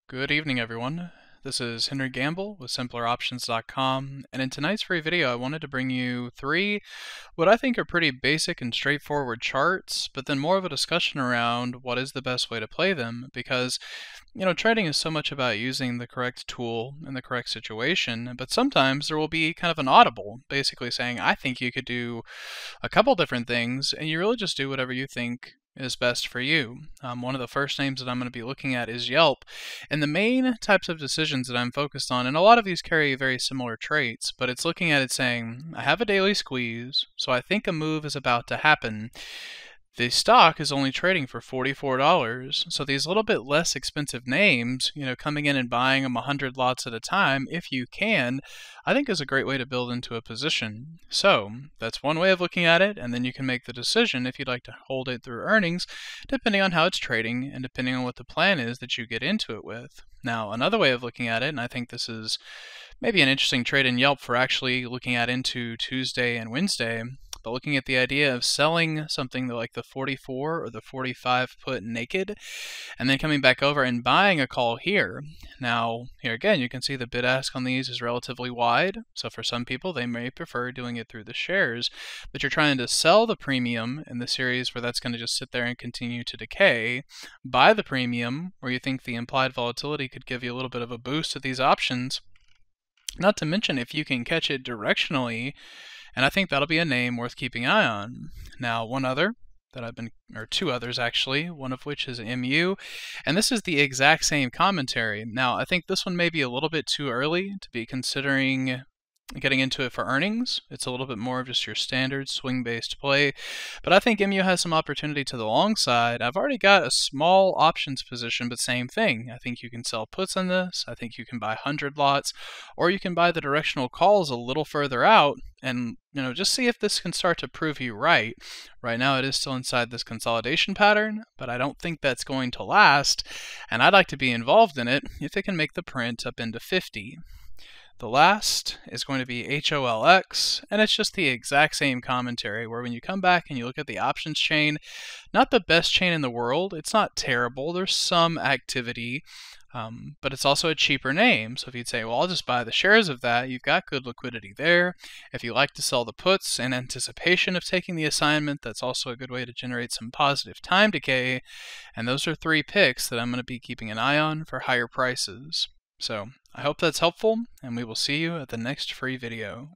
Good evening, everyone. This is Henry Gambell with SimplerOptions.com, and in tonight's free video, I wanted to bring you three what I think are pretty basic and straightforward charts, but then more of a discussion around what is the best way to play them, because trading is so much about using the correct tool in the correct situation, but sometimes there will be kind of an audible, basically saying, I think you could do a couple different things, and you really just do whatever you think is best for you. One of the first names that I'm going to be looking at is Yelp, and the main types of decisions that I'm focused on, and a lot of these carry very similar traits, but it's looking at it saying, I have a daily squeeze, so I think a move is about to happen. The stock is only trading for $44, so these little bit less expensive names, coming in and buying them 100 lots at a time, if you can, I think is a great way to build into a position. So that's one way of looking at it, and then you can make the decision if you'd like to hold it through earnings, depending on how it's trading and depending on what the plan is that you get into it with. Now, another way of looking at it, and I think this is maybe an interesting trade in Yelp for actually looking at into Tuesday and Wednesday, but looking at the idea of selling something like the 44 or the 45 put naked, and then coming back over and buying a call here. Now, here again, you can see the bid ask on these is relatively wide, so for some people, they may prefer doing it through the shares, but you're trying to sell the premium in the series where that's going to just sit there and continue to decay, buy the premium where you think the implied volatility could give you a little bit of a boost to these options. Not to mention if you can catch it directionally, and I think that'll be a name worth keeping an eye on. Now, one other that or two others actually, one of which is MU, and this is the exact same commentary. Now, I think this one may be a little bit too early to be considering getting into it for earnings. It's a little bit more of just your standard swing-based play, but I think MU has some opportunity to the long side. I've already got a small options position, but same thing. I think you can sell puts on this. I think you can buy 100 lots, or you can buy the directional calls a little further out and just see if this can start to prove you right. Right now it is still inside this consolidation pattern, but I don't think that's going to last, and I'd like to be involved in it if it can make the print up into 50. The last is going to be HOLX, and it's just the exact same commentary where when you come back and you look at the options chain, not the best chain in the world, it's not terrible, there's some activity, but it's also a cheaper name. So if you'd say, well, I'll just buy the shares of that, you've got good liquidity there. If you like to sell the puts in anticipation of taking the assignment, that's also a good way to generate some positive time decay, and those are three picks that I'm going to be keeping an eye on for higher prices. So I hope that's helpful, and we will see you at the next free video.